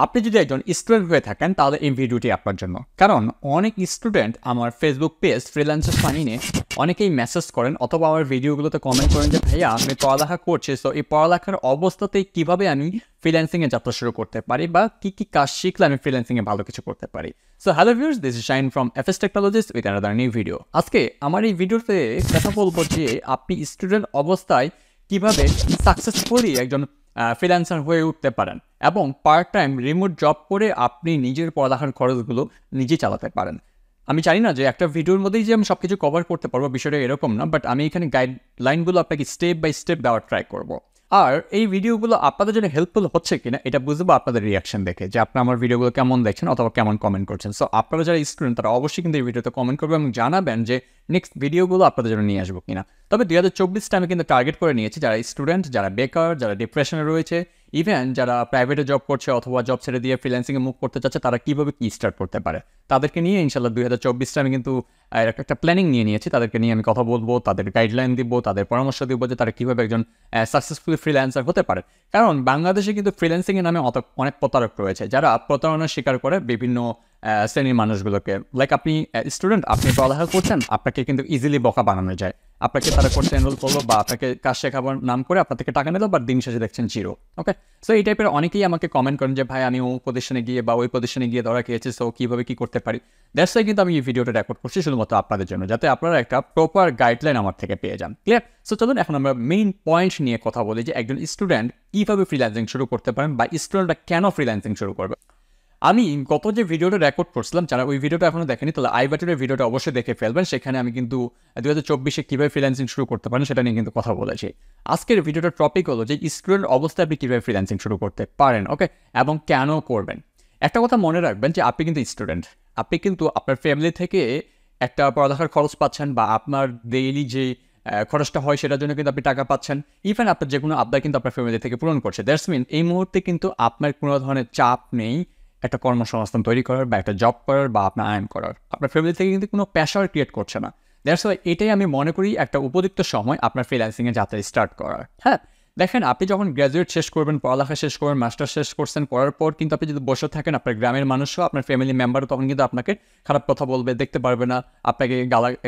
আপনি যদি একজন স্টুডেন্ট হয়ে থাকেন তাহলে এই ভিডিওটি আপনার জন্য। কারণ অনেক স্টুডেন্ট আমার ফেসবুক পেজ ফ্রিল্যান্সার ফানিনে অনেকেই মেসেজ করেন অথবা আমার ভিডিওগুলোতে কমেন্ট করেন যে ভাইয়া আমি পড়ালেখা করছি, সো এই পড়ালেখার অবস্থাতেই কীভাবে আমি ফ্রিল্যান্সিংয়ে যাত্রা শুরু করতে পারি বা কী কী কাজ শিখলে আমি ফ্রিল্যান্সিংয়ে ভালো কিছু করতে পারি। So hello viewers, this is shine from FS technologies with another new video. আজকে আমার এই ভিডিওতে কথা বলবো যে আপনি স্টুডেন্ট অবস্থায় কীভাবে সাকসেসফুলি একজন ফ্রিল্যান্সার হয়ে উঠতে পারেন এবং পার্ট টাইম রিমোট জব করে আপনি নিজের পড়ালেখার খরচগুলো নিজে চালাতে পারেন। আমি জানি না যে একটা ভিডিওর মধ্যেই যে আমি সব কিছু কভার করতে পারবো, বিষয়টা এরকম না, বাট আমি এখানে গাইডলাইনগুলো আপনাকে স্টেপ বাই স্টেপ দেওয়ার ট্রাই করব। আর এই ভিডিওগুলো আপনাদের জন্য হেল্পফুল হচ্ছে কিনা এটা বুঝবো আপনাদের রিয়াকশন দেখে, যে আপনারা আমার ভিডিওগুলো কেমন দেখছেন অথবা কেমন কমেন্ট করছেন। সো আপনারা যারা স্টুডেন্ট তারা অবশ্যই কিন্তু এই ভিডিওতে কমেন্ট করবেন এবং জানাবেন যে নেক্সট ভিডিওগুলো আপনাদের জন্য নিয়ে আসবো কিনা। তবে 2024 আমি কিন্তু টার্গেট করে নিয়েছি যারা স্টুডেন্ট, যারা বেকার, যারা ডিপ্রেশনে রয়েছে, ইভেন যারা প্রাইভেটে জব করছে অথবা জব ছেড়ে দিয়ে ফ্রিল্যান্সিংয়ে মুভ করতে চাচ্ছে, তারা কীভাবে কি স্টার্ট করতে পারে তাদেরকে নিয়ে ইনশাল্লাহ 2024 আমি কিন্তু একটা প্ল্যানিং নিয়ে নিয়েছি। তাদেরকে নিয়ে আমি কথা বলবো, তাদের গাইডলাইন দিব, তাদের পরামর্শ দিব যে তারা কীভাবে একজন সাকসেসফুল ফ্রিল্যান্সার হতে পারে। কারণ বাংলাদেশে কিন্তু ফ্রিল্যান্সিংয়ের নামে অনেক প্রতারক রয়েছে যারা প্রতারণার শিকার করে বিভিন্ন শ্রেণীর মানুষগুলোকে। লাইক আপনি স্টুডেন্ট, আপনি পড়ালেখা করছেন, আপনাকে কিন্তু ইজিলি বোকা বানানো যায়। আপনাকে তারা কোর্সে এনরোল করলো বা আপনাকে কাজ শেখাবার নাম করে আপনার থেকে টাকা নিল, বাট দিন শেষে দেখছেন জিরো। ওকে, সো এই টাইপের অনেকেই আমাকে কমেন্ট করেন যে ভাই আমি ওই প্রতিষ্ঠানে গিয়ে বা ওই প্রতিষ্ঠানে গিয়ে ধরা খেয়েছি, সো কীভাবে কী করতে পারি। দ্যাটস ওয়াই কিন্তু আমি এই ভিডিওটা রেকর্ড করছি শুধুমাত্র আপনাদের জন্য, যাতে আপনারা একটা প্রপার গাইডলাইন আমার থেকে পেয়ে যান। ক্লিয়ার? সো চলুন এখন আমরা মেইন পয়েন্ট নিয়ে কথা বলি যে একজন স্টুডেন্ট কীভাবে ফ্রিল্যান্সিং শুরু করতে পারেন বা স্টুডেন্টরা কেন ফ্রিল্যান্সিং শুরু করবে। আমি গত যে ভিডিওটা রেকর্ড করছিলাম, যারা ওই ভিডিওটা এখনো দেখেনি তাহলে আই বাটনের ভিডিওটা অবশ্যই দেখে ফেলবেন। সেখানে আমি কিন্তু 2024 কীভাবে ফ্রিল্যান্সিং শুরু করতে পারেন সেটা নিয়ে কিন্তু কথা বলেছি। আজকের ভিডিওটার টপিক হলো যে স্টুডেন্ট অবস্থায় আপনি কীভাবে ফ্রিল্যান্সিং শুরু করতে পারেন, ওকে, এবং কেন করবেন। একটা কথা মনে রাখবেন যে আপনি কিন্তু স্টুডেন্ট, আপনি কিন্তু আপনার ফ্যামিলি থেকে একটা পড়ালেখার খরচ পাচ্ছেন বা আপনার ডেইলি যে খরচটা হয় সেটার জন্য কিন্তু আপনি টাকা পাচ্ছেন। ইভেন আপনার যে কোনো আবদার কিন্তু আপনার ফ্যামিলি থেকে পূরণ করছে। দ্যাটস মিন এই মুহূর্তে কিন্তু আপনার কোনো ধরনের চাপ নেই একটা কর্মসংস্থান তৈরি করার বা একটা জব করার বা আপনার আর্ন করার। আপনার ফ্যামিলি থেকে কিন্তু কোনো প্রেশার ক্রিয়েট করছে না। দ্যাটস ওয়াই এটাই আমি মনে করি একটা উপযুক্ত সময় আপনার ফ্রিল্যান্সিংয়ে যাত্রা স্টার্ট করার। হ্যাঁ, দেখেন আপনি যখন গ্র্যাজুয়েট শেষ করবেন, পড়ালেখা শেষ করবেন, মাস্টার শেষ করছেন, করার পর কিন্তু আপনি যদি বসে থাকেন, আপনার গ্রামের মানুষও আপনার ফ্যামিলি মেম্বারও তখন কিন্তু আপনাকে খারাপ কথা বলবে, দেখতে পারবে না, আপনাকে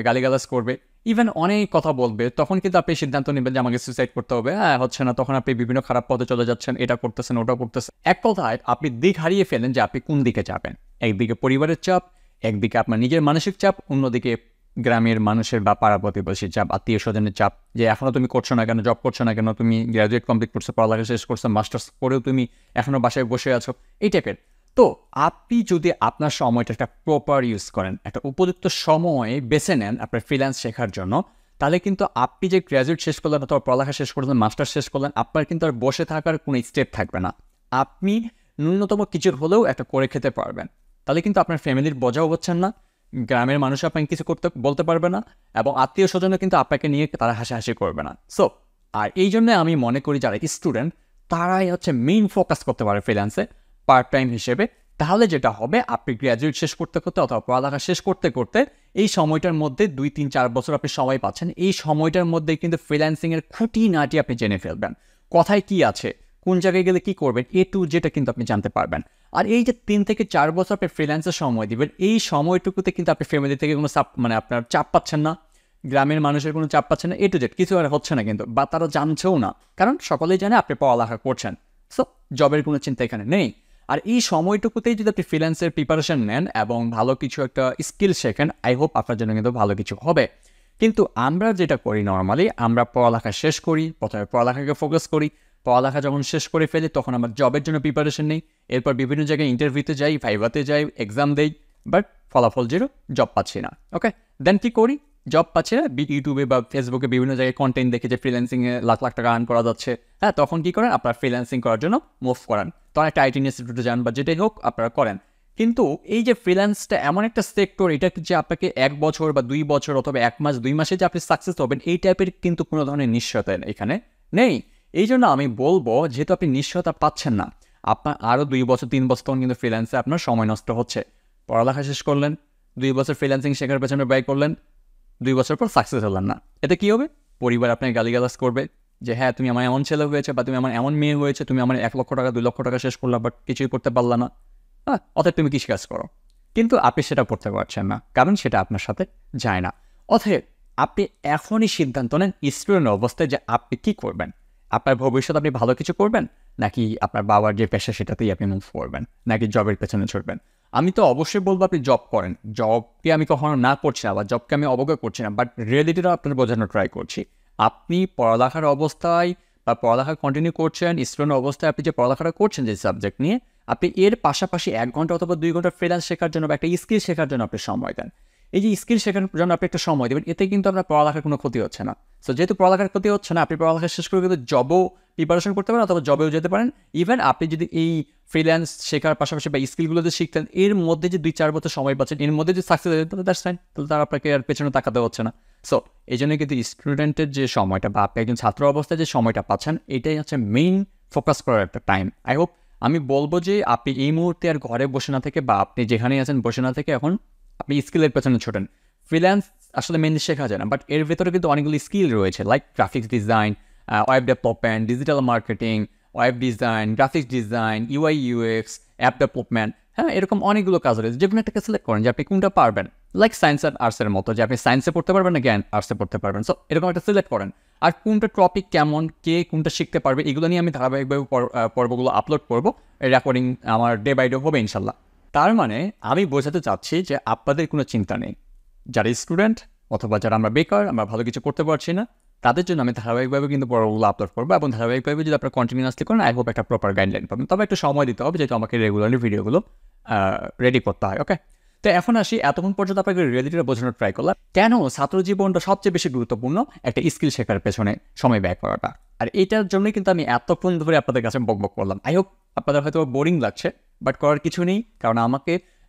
গালিগালাজ করবে, ইভেন অনেক কথা বলবে। তখন কিন্তু আপনি সিদ্ধান্ত নেবেন যে আমাকে সুইসাইড করতে হবে। হ্যাঁ, হচ্ছে না, তখন আপনি বিভিন্ন খারাপ পথে চলে যাচ্ছেন, এটা করতেছেন, ওটা করতেছেন। এক কথায় আপনি দিক হারিয়ে ফেলেন যে আপনি কোন দিকে যাবেন। একদিকে পরিবারের চাপ, একদিকে আপনার নিজের মানসিক চাপ, অন্যদিকে গ্রামের মানুষের বা পাড়া প্রতিবেশীর চাপ, আত্মীয় স্বজনের চাপ, যে এখনও তুমি করছো না কেন, জব করছো না কেন, তুমি গ্র্যাজুয়েট কমপ্লিট করছো, পড়ালেখা শেষ করছো, মাস্টার্স করেও তুমি এখনও বাসায় বসে আছো, এই টাইপের। তো আপনি যদি আপনার সময়টা একটা প্রপার ইউজ করেন, একটা উপযুক্ত সময় বেছে নেন আপনার ফ্রিল্যান্স শেখার জন্য, তাহলে কিন্তু আপনি যে গ্র্যাজুয়েট শেষ করলেন অথবা পড়ালেখা শেষ করলেন, মাস্টার শেষ করলেন, আপনার কিন্তু আর বসে থাকার কোনো স্টেপ থাকবে না। আপনি ন্যূনতম কিছুর হলেও একটা করে খেতে পারবেন। তাহলে কিন্তু আপনার ফ্যামিলির বোঝাও হচ্ছেন না, গ্রামের মানুষ আপনাকে কিছু বলতে পারবে না, এবং আত্মীয় স্বজনও কিন্তু আপনাকে নিয়ে তারা হাসাহাসি করবে না। সো আর এই জন্য আমি মনে করি যারা স্টুডেন্ট তারাই হচ্ছে মেইন ফোকাস করতে পারে ফ্রিল্যান্সে পার্ট টাইম হিসেবে। তাহলে যেটা হবে, আপনি গ্র্যাজুয়েট শেষ করতে করতে অথবা পড়ালেখা শেষ করতে করতে এই সময়টার মধ্যে 2-3-4 বছর আপনি সময় পাচ্ছেন। এই সময়টার মধ্যে কিন্তু ফ্রিল্যান্সিংয়ের খুঁটিনাটি আপনি জেনে ফেলবেন, কোথায় কি আছে, কোন জায়গায় গেলে কি করবেন, যেটা কিন্তু আপনি জানতে পারবেন। আর এই যে 3 থেকে 4 বছর আপনি ফ্রিল্যান্সের সময় দিবেন, এই সময়টুকুতে কিন্তু আপনি ফ্যামিলি থেকে কোনো আপনার চাপ পাচ্ছেন না, গ্রামের মানুষের কোনো চাপ পাচ্ছেন না, কিছু আর হচ্ছে না কিন্তু, বা তারা জানছেও না, কারণ সকলেই জানে আপনি পড়ালেখা করছেন। সো জবের কোনো চিন্তা এখানে নেই। আর এই সময়টুকুতেই যদি আপনি ফ্রিল্যান্সের প্রিপারেশন নেন এবং ভালো কিছু একটা স্কিল শেখেন, আই হোপ আপনার জন্য কিন্তু ভালো কিছু হবে। কিন্তু আমরা যেটা করি নর্মালি, আমরা পড়ালেখা শেষ করি, প্রথমে পড়ালেখাকে ফোকাস করি, পড়ালেখা যখন শেষ করে ফেলি তখন আমরা জবের জন্য প্রিপারেশন নেই, এরপর বিভিন্ন জায়গায় ইন্টারভিউতে যাই, ভাইভাতে যাই, এক্সাম দেই, বাট ফলাফল জিরো, জব পাচ্ছি না। ওকে, দেন কি করি, জব পাচ্ছি না, ইউটিউবে বা ফেসবুকে বিভিন্ন জায়গায় কন্টেন্ট দেখে যে ফ্রিল্যান্সিংয়ে লাখ লাখ টাকা আর্ন করা যাচ্ছে, হ্যাঁ, তখন কী করেন, আপনারা ফ্রিল্যান্সিং করার জন্য মুভ করেন, তখন একটা আইটি ইনস্টিটিউটে যান বা যেটাই হোক আপনারা করেন। কিন্তু এই যে ফ্রিল্যান্সটা এমন একটা সেক্টর, এটা যে আপনাকে 1 বছর বা 2 বছর অথবা 1 মাস 2 মাসে যে আপনি সাকসেস হবেন, এই টাইপের কিন্তু কোনো ধরনের নিশ্চয়তা এখানে নেই। এই জন্য আমি বলবো, যেহেতু আপনি নিশ্চয়তা পাচ্ছেন না, আপনার আরও 2 বছর 3 বছর তখন কিন্তু ফ্রিল্যান্সে আপনার সময় নষ্ট হচ্ছে। পড়ালেখা শেষ করলেন, 2 বছর ফ্রিল্যান্সিং শেখার পেছনে ব্যয় করলেন, 2 বছর পর সাকসেস হলেন না, এতে কী হবে, পরিবার আপনাকে গালিগালাজ করবে, যে হ্যাঁ তুমি আমার এমন ছেলে হয়েছে বা তুমি আমার এমন মেয়ে হয়েছে, তুমি আমার 1 লক্ষ টাকা 2 লক্ষ টাকা শেষ করলা বাট কিছুই করতে পারলা না, হ্যাঁ অতএব তুমি কৃষি কাজ করো। কিন্তু আপনি সেটা করতে পারছেন না, কারণ সেটা আপনার সাথে যায় না। অতএব আপনি এখনই সিদ্ধান্ত নেন স্টুডেন্ট অবস্থায় যে আপনি কী করবেন। আপনার ভবিষ্যৎ আপনি ভালো কিছু করবেন, নাকি আপনার বাবার যে পেশা সেটাতেই আপনি মুভ করবেন, নাকি জবের পেছনে ছুটবেন। আমি তো অবশ্যই বলবো আপনি জব করেন, জবকে আমি কখনো না করছি না বা জবকে আমি অবজ্ঞা করছি না, বাট রিয়েলিটিটা আপনার বোঝানোর ট্রাই করছি। আপনি পড়ালেখার অবস্থায় বা পড়ালেখা কন্টিনিউ করছেন, স্টুডেন্ট অবস্থায় আপনি যে পড়ালেখাটা করছেন যে সাবজেক্ট নিয়ে, আপনি এর পাশাপাশি 1 ঘন্টা অথবা 2 ঘন্টা ফ্রিল্যান্স শেখার জন্য বা একটা স্কিল শেখার জন্য আপনি সময় দেন। এই যে স্কিল শেখার জন্য আপনি একটা সময় দেবেন, এতে কিন্তু আপনার পড়ালেখার কোনো ক্ষতি হচ্ছে না। সো যেহেতু পড়ালেখার ক্ষতি হচ্ছে না, আপনি পড়ালেখা শেষ করে কিন্তু জবও প্রিপারেশন করতে পারেন অথবা জবেও যেতে পারেন। ইভেন আপনি যদি এই ফ্রিল্যান্স শেখার পাশাপাশি বা স্কিলগুলো যে শিখতেন, এর মধ্যে যে 2-4 বছর সময় পাচ্ছেন, এর মধ্যে যে সাকসেস হয়ে তাহলে দ্যাটস ফাইন, তাহলে তার আপনাকে আর পেছনে তাকাতে হচ্ছে না। সো এই জন্য কিন্তু স্টুডেন্টের যে সময়টা বা আপনি একজন ছাত্র অবস্থায় যে সময়টা পাচ্ছেন, এটাই হচ্ছে মেইন ফোকাস করার একটা টাইম। আই হোপ আমি বলবো যে আপনি এই মুহূর্তে আর ঘরে বসে না থেকে বা আপনি যেখানেই আছেন বসে না থেকে এখন আপনি স্কিলের পেছনে ছোটেন। ফ্রিল্যান্স আসলে মেনলি শেখা যায় না, বাট এর ভেতরে কিন্তু অনেকগুলি স্কিল রয়েছে, like graphics design, web development, digital marketing, web design, graphics design, UI UX, app development, হ্যাঁ এরকম অনেকগুলো কাজ রয়েছে। যে কোনো একটা সিলেক্ট করেন যে আপনি কোনটা পারবেন, লাইক সায়েন্স অ্যান্ড আর্টসের মতো, যে আপনি সায়েন্সে পড়তে পারবেন না জ্ঞান আর্টসে পড়তে পারবেন। সো এরকম একটা সিলেক্ট করেন, আর কোনটা টপিক কেমন, কে কোনটা শিখতে পারবে, এগুলো নিয়ে আমি ধারাবাহিকভাবে পর্বগুলো আপলোড করবো। রেকর্ডিং আমার ডে বাই ডে হবে ইনশাল্লাহ। তার মানে আমি বোঝাতে চাচ্ছি যে আপনাদের কোনো চিন্তা নেই, যারা স্টুডেন্ট অথবা যারা আমরা বেকার, আমরা ভালো কিছু করতে পারছি না, তাদের জন্য আমি ধারাবাহিকভাবে কিন্তু পর্বগুলো আপলোড করবো, এবং ধারাবাহিকভাবে যদি আপনারা কন্টিনিউয়াসলি করেন, আই হোপ একটা প্রপার গাইডলাইন পাবেন। তবে একটু সময় দিতে হবে, যেহেতু আমাকে রেগুলারলি ভিডিওগুলো রেডি করতে হয়। ওকে, তো এখন আসি, এতক্ষণ পর্যন্ত আপনাকে রিয়েলিটিটা বোঝানোর ট্রাই করলাম কেন ছাত্র জীবনটা সবচেয়ে বেশি গুরুত্বপূর্ণ একটা স্কিল শেখার পেছনে সময় ব্যয় করাটা। আর এটার জন্যই কিন্তু আমি এতক্ষণ ধরে আপনাদের কাছে বকবক করলাম। আই হোপ আপনাদের হয়তো বোরিং লাগছে, বাট করার কিছু নেই, কারণ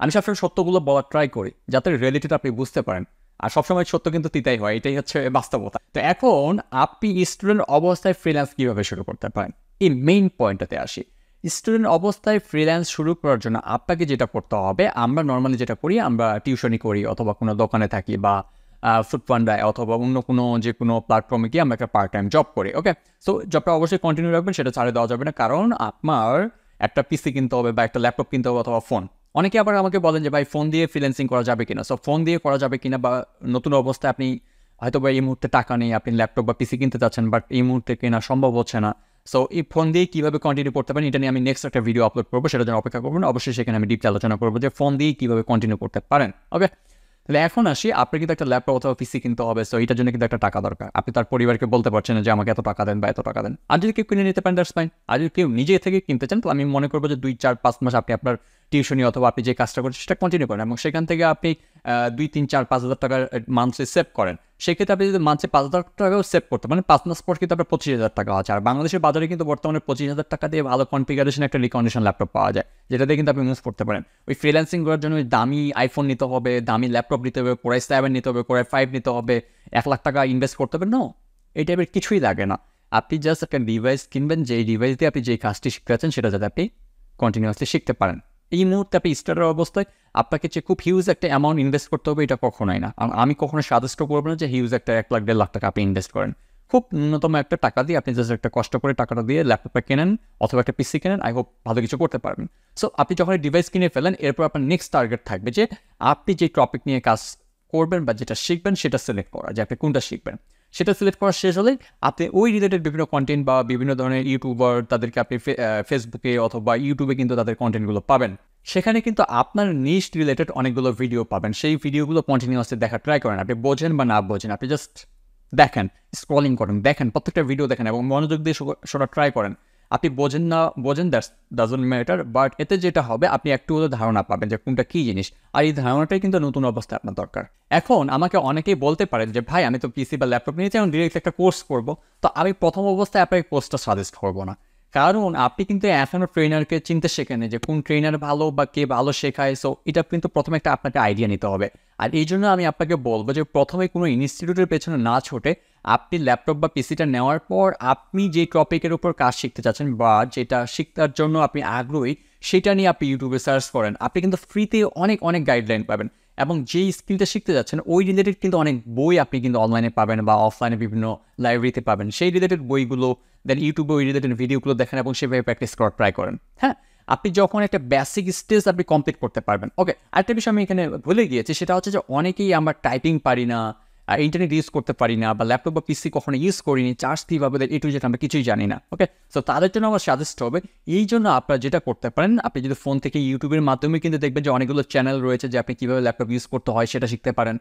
আমি সবসময় সত্যগুলো বলার ট্রাই করি যাতে রিয়েলিটিটা আপনি বুঝতে পারেন। আর সবসময় সত্য কিন্তু তিতাই হয়, এটাই হচ্ছে বাস্তবতা। তো এখন আপনি স্টুডেন্ট অবস্থায় ফ্রিল্যান্স কীভাবে শুরু করতে পারেন, এই মেইন পয়েন্টটাতে আসি। স্টুডেন্ট অবস্থায় ফ্রিল্যান্স শুরু করার জন্য আপনাকে যেটা করতে হবে, আমরা নর্মালি যেটা করি, আমরা টিউশনি করি অথবা কোনো দোকানে থাকি বা ফুডপান্ডায় অথবা অন্য কোনো যে কোনো প্ল্যাটফর্মে গিয়ে আমরা একটা পার্ট টাইম জব করি। ওকে, সো জবটা অবশ্যই কন্টিনিউ রাখবেন, সেটা ছাড়ে দেওয়া যাবে না, কারণ আপনার একটা পিসি কিনতে হবে বা একটা ল্যাপটপ কিনতে হবে অথবা ফোন। অনেকে আবার আমাকে বলেন যে ভাই ফোন দিয়ে ফ্রিল্যান্সিং করা যাবে কিনা। সো ফোন দিয়ে করা যাবে কিনা, বা নতুন অবস্থায় আপনি হয়তো বা এই মুহূর্তে টাকা নেই, আপনি ল্যাপটপ বা পিসি কিনতে চাচ্ছেন, বাট এই মুহূর্তে কেনা সম্ভব হচ্ছে না। সো এই ফোন দিয়ে কীভাবে কন্টিনিউ করতে পারেন, এটা নিয়ে আমি নেক্সট একটা ভিডিও আপলোড করবো, সেটার জন্য অপেক্ষা করবেন। অবশ্যই সেখানে আমি ডিপলি আলোচনা করবো যে ফোন দিয়ে কীভাবে কন্টিনিউ করতে পারেন। ওকে, তাহলে এখন আসি, আপনার কিন্তু একটা ল্যাপটপ অথবা পিসি কিনতে হবে। সো এটার জন্য কিন্তু একটা টাকা দরকার। আপনি তার পরিবারকে বলতে পারছেন না যে আমাকে এত টাকা দেন বা এত টাকা দেন। আর যদি কেউ কিনে নিতে পারেন দ্যাটস ফাইন। আর যদি কেউ নিজে থেকে কিনতে চান, তো আমি মনে করবো যে 2-4-5 মাস আপনি আপনার টিউশনি অথবা আপনি যে কাজটা করছেন সেটা কন্টিনিউ করেন, এবং সেখান থেকে আপনি 2-3-4-5 হাজার টাকা মান্থলি সেভ করেন। সেক্ষেত্রে আপনি যদি মান্থলি 5 হাজার টাকাও সেভ করতে পারেন, 5 মাস পর কিন্তু আপনার 25,000 টাকা আছে। আর বাংলাদেশের বাজারে কিন্তু বর্তমানে 25,000 টাকা দিয়ে ভালো কনফিগারেশন একটা রিকন্ডিশন ল্যাপটপ পাওয়া যায়, যেটা দিয়ে কিন্তু আপনি ইউজ করতে পারেন। ওই ফ্রিল্যান্সিং করার জন্য দামি আইফোন নিতে হবে, দামি ল্যাপটপ নিতে হবে, Core i7 নিতে হবে, Core i5 নিতে হবে, 1 লাখ টাকা ইনভেস্ট করতে হবে। নো, এই টাইপের কিছুই লাগে না। আপনি জাস্ট একটা ডিভাইস কিনবেন, যেই ডিভাইস দিয়ে আপনি যেই কাজটি শিখতে আছেন সেটা যাতে আপনি কন্টিনিউয়াসলি শিখতে পারেন। এই মুহূর্তে আপনি স্টার্টার অবস্থায় আপনাকে যে খুব হিউজ একটা অ্যামাউন্ট ইনভেস্ট করতে হবে, এটা কখনোই না। আমি কখনো সাজেস্ট করবো না যে হিউজ একটা 1 লাখ 1.5 লাখ টাকা আপনি ইনভেস্ট করেন। খুব ন্যূনতম একটা টাকা দিয়ে আপনি জাস্ট একটা কষ্ট করে টাকাটা দিয়ে ল্যাপটপটা কেনেন অথবা একটা পিসি কেনেন, আই হোপ ভালো কিছু করতে পারবেন। সো আপনি যখন ডিভাইস কিনে ফেলেন, এরপর আপনার নেক্সট টার্গেট থাকবে যে আপনি যে টপিক নিয়ে কাজ করবেন বা যেটা শিখবেন সেটা সিলেক্ট করা, যে আপনি কোনটা শিখবেন। সেটা সিলেক্ট করা শেষ হলেই আপনি ওই রিলেটেড বিভিন্ন কন্টেন্ট বা বিভিন্ন ধরনের ইউটিউবার, তাদেরকে আপনি ফেসবুকে অথবা ইউটিউবে কিন্তু তাদের কন্টেন্টগুলো পাবেন। সেখানে কিন্তু আপনার নিশ রিলেটেড অনেকগুলো ভিডিও পাবেন। সেই ভিডিওগুলো কন্টিনিউয়াসলি দেখা ট্রাই করেন। আপনি বোঝেন বা না বোঝেন, আপনি জাস্ট দেখেন, স্ক্রলিং করেন, দেখেন, প্রত্যেকটা ভিডিও দেখেন এবং মনোযোগ দিয়ে শোনা ট্রাই করেন। আপনি বোঝেন না বোঝেন, দ্যাটস ডাজন্ট ম্যাটার, বাট এতে যেটা হবে আপনি একটু হলেও ধারণা পাবেন যে কোনটা কী জিনিস। আর এই ধারণাটাই কিন্তু নতুন অবস্থায় আপনার দরকার। এখন আমাকে অনেকেই বলতে পারেন যে ভাই আমি তো পিসি বা ল্যাপটপ নিয়েছি, এখন ডিরেক্ট একটা কোর্স করবো। তো আমি প্রথম অবস্থায় আপনাকে কোর্সটা সাজেস্ট করবো না, কারণ আপনি কিন্তু এখনও ট্রেনারকে চিনতে শেখেন যে কোন ট্রেনার ভালো বা কে ভালো শেখায়। সো এটা কিন্তু প্রথমে একটা আপনাকে আইডিয়া নিতে হবে। আর এই জন্য আমি আপনাকে বলবো যে প্রথমে কোনো ইনস্টিটিউটের পেছনে না ছোটে আপনি ল্যাপটপ বা পিসিটা নেওয়ার পর আপনি যে টপিকের উপর কাজ শিখতে চাচ্ছেন বা যেটা শিখতার জন্য আপনি আগ্রহী, সেটা নিয়ে আপনি ইউটিউবে সার্চ করেন। আপনি কিন্তু ফ্রিতে অনেক গাইডলাইন পাবেন। এবং যেই স্কিলটা শিখতে যাচ্ছেন ওই রিলেটেড কিন্তু অনেক বই আপনি কিন্তু অনলাইনে পাবেন বা অফলাইনে বিভিন্ন লাইব্রেরিতে পাবেন। সেই রিলেটেড বইগুলো দেন ইউটিউবে ওই রিলেটেড ভিডিওগুলো দেখেন এবং সেভাবে প্র্যাকটিস করার ট্রাই করেন। হ্যাঁ, আপনি যখন একটা বেসিক স্টেজ আপনি কমপ্লিট করতে পারবেন। ওকে, আরেকটা বিষয় আমি এখানে ভুলে গিয়েছি, সেটা হচ্ছে যে অনেকেই আমরা টাইপিং পারি না, ইন্টারনেট ইউজ করতে পারি না, বা ল্যাপটপ বা পিসি কখনো ইউজ করিনি, চার্জ কীভাবে দেয় এটু যেটা আমরা কিছুই জানি না। ওকে, সো তাদের জন্য আমার সাজেস্ট হবে এই জন্য আপনারা যেটা করতে পারেন, আপনি যদি ফোন থেকে ইউটিউবের মাধ্যমে কিন্তু দেখবেন যে অনেকগুলো চ্যানেল রয়েছে যে আপনি কীভাবে ল্যাপটপ ইউজ করতে হয় সেটা শিখতে পারেন,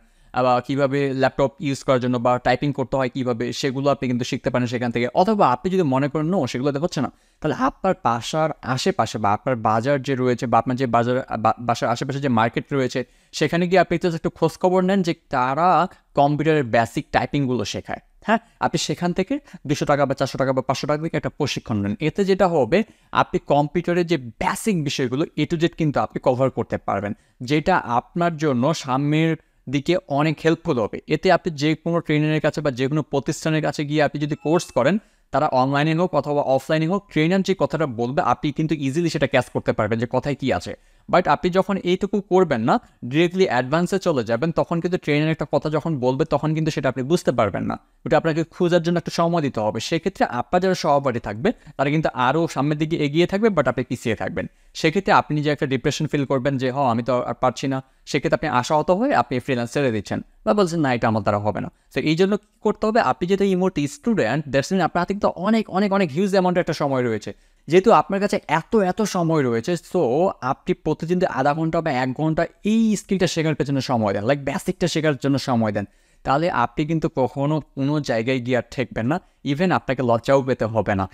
বা কীভাবে ল্যাপটপ ইউজ করার জন্য বা টাইপিং করতে হয় কীভাবে সেগুলো আপনি কিন্তু শিখতে পারেন সেখান থেকে। অথবা আপনি যদি মনে করেন নো সেগুলো হচ্ছে না, তাহলে আপনার বাসার আশেপাশে বা আপনার বাজার যে রয়েছে বা আপনার যে বাসার আশেপাশে যে মার্কেট রয়েছে সেখানে গিয়ে আপনি একটু খোঁজখবর নেন যে তারা কম্পিউটারের বেসিক টাইপিংগুলো শেখায়। হ্যাঁ, আপনি সেখান থেকে 200 টাকা বা 400 টাকা বা 500 টাকা থেকে একটা প্রশিক্ষণ নেন। এতে যেটা হবে আপনি কম্পিউটারের যে বেসিক বিষয়গুলো A to Z কিন্তু আপনি কভার করতে পারবেন, যেটা আপনার জন্য সামনের দিকে অনেক হেল্পফুল হবে। এতে আপনি যে কোনো ট্রেনারের কাছে বা যে কোনো প্রতিষ্ঠানের কাছে গিয়ে আপনি যদি কোর্স করেন, তারা অনলাইনে হোক অথবা অফলাইনে হোক, ট্রেনার যে কথাটা বলবে আপনি কিন্তু ইজিলি সেটা ক্যাচ করতে পারবেন যে কথায় কী আছে। বাট আপনি যখন এইটুকু করবেন না, ডিরেক্টলি অ্যাডভান্সে চলে যাবেন, তখন কিন্তু ট্রেনার একটা কথা যখন বলবে তখন কিন্তু সেটা আপনি বুঝতে পারবেন না, ওটা আপনাকে খোঁজার জন্য একটা সময় দিতে হবে। সেক্ষেত্রে আপনার যারা সহপাঠী থাকবে তারা কিন্তু আরও সামনের দিকে এগিয়ে থাকবে, বাট আপনি পিছিয়ে থাকবেন। সেক্ষেত্রে আপনি যে একটা ডিপ্রেশন ফিল করবেন যে আমি তো আর পারছি না, সেক্ষেত্রে আপনি আশাহত হয়ে আপনি ফ্রিল্যান্স ছেড়ে দিচ্ছেন বা বলছেন না এটা আমার দ্বারা হবে না। তো এই জন্য কী করতে হবে, আপনি যেহেতু এই মুহূর্তে স্টুডেন্ট, দ্যাটস মিন আপনার হাতে কিন্তু অনেক অনেক অনেক হিউজ অ্যামাউন্টের একটা সময় রয়েছে। যেহেতু আপনার কাছে এত সময় রয়েছে, সো আপনি প্রতিদিন 0.5 ঘন্টা বা 1 ঘন্টা এই স্কিলটা শেখার পেছনে সময় দেন, লাইক বেসিকটা শেখার জন্য সময় দেন, তাহলে আপনি কিন্তু কখনো কোনো জায়গায় গিয়ে আর ঠেকবেন না, ইভেন আপনাকে লজ্জাও পেতে হবে না।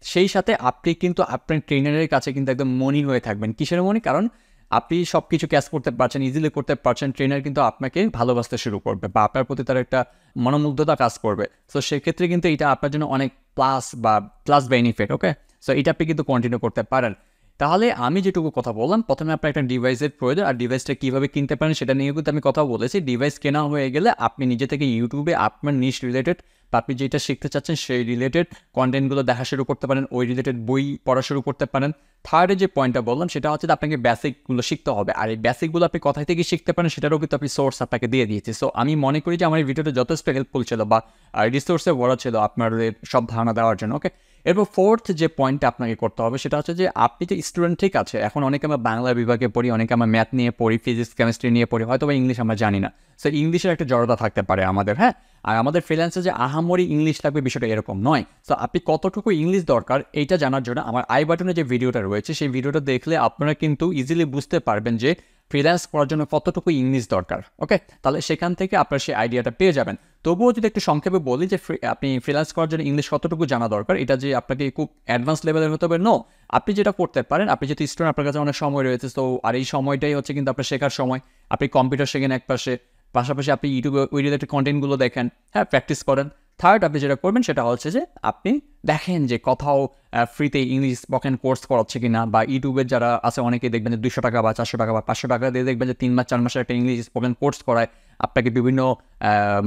সেই সাথে আপনি কিন্তু আপনার ট্রেনারের কাছে কিন্তু একদম মনি হয়ে থাকবেন। কিসের মনি? কারণ আপনি সব কিছু ক্যাচ করতে পারছেন, ইজিলি করতে পারছেন, ট্রেনার কিন্তু আপনাকে ভালোবাসতে শুরু করবে বা আপনার প্রতি তার একটা মনোমুগ্ধতা কাজ করবে। সো সেক্ষেত্রে কিন্তু এটা আপনার জন্য অনেক প্লাস বেনিফিট। ওকে, সো এটা আপনি কিন্তু কন্টিনিউ করতে পারেন। তাহলে আমি যেটুকু কথা বললাম, প্রথমে আপনার একটা ডিভাইসের প্রয়োজন, আর ডিভাইসটা কীভাবে কিনতে পারেন সেটা নিয়েও কিন্তু আমি কথা বলেছি। ডিভাইস কেনা হয়ে গেলে আপনি নিজে থেকে ইউটিউবে আপনার নিশ রিলেটেড বা আপনি যেটা শিখতে চাচ্ছেন সেই রিলেটেড কন্টেন্টগুলো দেখা শুরু করতে পারেন, ওই রিলেটেড বই পড়া শুরু করতে পারেন। থার্ডে যে পয়েন্টটা বললাম সেটা হচ্ছে আপনাকে বেসিকগুলো শিখতে হবে, আর এই বেসিকগুলো আপনি কোথায় থেকে শিখতে পারেন সেটারও কিন্তু আপনি সোর্স আপনাকে দিয়ে দিয়েছি। সো আমি মনে করি যে আমার এই ভিডিওটা যথেষ্ট হেল্পফুল ছিল বা রিসোর্সে বড় ছিল আপনাদের সব ধারণা দেওয়ার জন্য। ওকে, এরপর ফোর্থ যে পয়েন্টটা আপনাকে করতে হবে সেটা হচ্ছে যে আপনি যে স্টুডেন্ট, ঠিক আছে, এখন অনেকে আমরা বাংলা বিভাগে পড়ি, অনেকে আমরা ম্যাথ নিয়ে পড়ি, ফিজিক্স কেমিস্ট্রি নিয়ে পড়ি, হয়তো বা ইংলিশ আমরা জানি না। সো ইংলিশের একটা জড়তা থাকতে পারে আমাদের। হ্যাঁ, আর আমাদের ফ্রিল্যান্সে যে আহামরি ইংলিশ লাগবে বিষয়টা এরকম নয়। সো আপনি কতটুকু ইংলিশ দরকার এইটা জানার জন্য আমার আই বাটনে যে ভিডিওটা রয়েছে সেই ভিডিওটা দেখলে আপনারা কিন্তু ইজিলি বুঝতে পারবেন যে ফ্রিল্যান্স করার জন্য কতটুকু ইংলিশ দরকার। ওকে, তাহলে সেখান থেকে আপনার সেই আইডিয়াটা পেয়ে যাবেন। তবুও যদি একটু সংক্ষেপে বলি যে আপনি ফ্রিল্যান্স করার জন্য ইংলিশ কতটুকু জানা দরকার, এটা যে আপনাকে খুব অ্যাডভান্স লেভেলের হতে হবে নো। আপনি যেটা করতে পারেন, আপনি যেহেতু স্টুডেন্ট আপনার কাছে অনেক সময় রয়েছে, তো আর এই সময়টাই হচ্ছে কিন্তু আপনার শেখার সময়। আপনি কম্পিউটার শেখেন এক পাশে, পাশাপাশি আপনি ইউটিউবে ওই রিলেটেড কন্টেন্টগুলো দেখেন, হ্যাঁ, প্র্যাকটিস করেন। থার্ড, আপনি যেটা করবেন সেটা হচ্ছে যে আপনি দেখেন যে কোথাও ফ্রিতে ইংলিশ স্পোকেন কোর্স করাচ্ছে কিনা, বা ইউটিউবের যারা আছে অনেকেই দেখবেন যে 200 টাকা বা 400 টাকা বা 500 টাকা দিয়ে দেখবেন যে 3 মাস 4 মাসের একটা ইংলিশ স্পোকেন কোর্স করায়, আপনাকে বিভিন্ন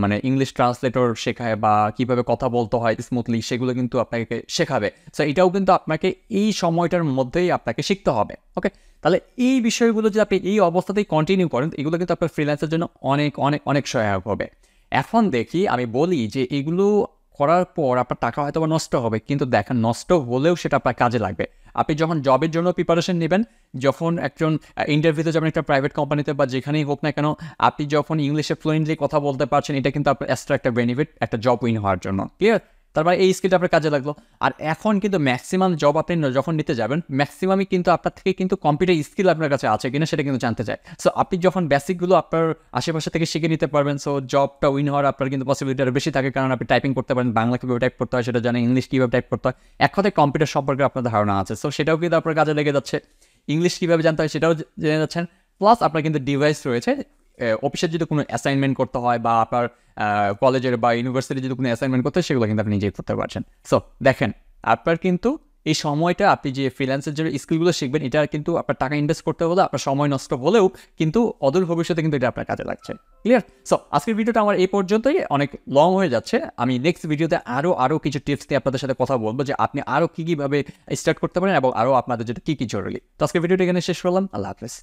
মানে ইংলিশ ট্রান্সলেটর শেখায় বা কীভাবে কথা বলতে হয় স্মুথলি সেগুলো কিন্তু আপনাকে শেখাবে। সো এটাও কিন্তু আপনাকে এই সময়টার মধ্যেই আপনাকে শিখতে হবে। ওকে, তাহলে এই বিষয়গুলো যদি আপনি এই অবস্থাতেই কন্টিনিউ করেন, এগুলো কিন্তু আপনার ফ্রিল্যান্সের জন্য অনেক অনেক অনেক সহায়ক হবে। এখন দেখি, আমি বলি যে এগুলো করার পর আপনার টাকা হয়তো বা নষ্ট হবে, কিন্তু দেখেন নষ্ট হলেও সেটা আপনার কাজে লাগবে। আপনি যখন জবের জন্য প্রিপারেশন নেবেন, যখন একজন ইন্টারভিউতে যাবেন একটা প্রাইভেট কোম্পানিতে বা যেখানেই হোক না কেন, আপনি যখন ইংলিশে ফ্লুয়েন্টলি কথা বলতে পারছেন, এটা কিন্তু আপনার এক্সট্রা একটা বেনিফিট একটা জব উইন হওয়ার জন্য। ক্লিয়ার? তারপরে এই স্কিলটা আপনার কাজে লাগলো। আর এখন কিন্তু ম্যাক্সিমাম জব আপনি যখন নিতে যাবেন, ম্যাক্সিমামই কিন্তু আপনার থেকে কিন্তু কম্পিউটার স্কিল আপনার কাছে আছে কিনা সেটা কিন্তু জানতে চায়। সো আপনি যখন বেসিকগুলো আপনার আশেপাশে থেকে শিখে নিতে পারবেন, সো জবটা উইন হওয়ার আপনার কিন্তু পসিবিলিটি আরও বেশি থাকে, কারণ আপনি টাইপিং করতে পারেন, বাংলা কীভাবে টাইপ করতে হয় সেটা জানেন, ইংলিশ কীভাবে টাইপ করতে হয়, এক কথায় কম্পিউটার সম্পর্কে আপনার ধারণা আছে। সো সেটাও কিন্তু আপনার কাজে লেগে যাচ্ছে। ইংলিশ কীভাবে জানতে হয় সেটাও জেনে যাচ্ছেন। প্লাস আপনার কিন্তু ডিভাইস রয়েছে, অফিসের যদি কোনো অ্যাসাইনমেন্ট করতে হয় বা আপনার কলেজের বা ইউনিভার্সিটির যদি কোনো অ্যাসাইনমেন্ট করতে হয় সেগুলো কিন্তু আপনি নিজেই করতে পারছেন। সো দেখেন, আপনার কিন্তু এই সময়টা আপনি যে ফ্রিল্যান্সের যে স্কিলগুলো শিখবেন, এটা কিন্তু আপনার টাকা ইনভেস্ট করতে হলে আপনার সময় নষ্ট হলেও কিন্তু অদূর ভবিষ্যতে কিন্তু এটা আপনার কাজে লাগছে। ক্লিয়ার? সো আজকের ভিডিওটা আমার এই পর্যন্তই, অনেক লং হয়ে যাচ্ছে। আমি নেক্সট ভিডিওতে আরও কিছু টিপস নিয়ে আপনাদের সাথে কথা বলবো যে আপনি আরও কীভাবে স্টার্ট করতে পারেন এবং আরও আপনাদের জন্য কী জরুরি। তো আজকের ভিডিওটা এখানে শেষ করলাম। আল্লাহ হাফেজ।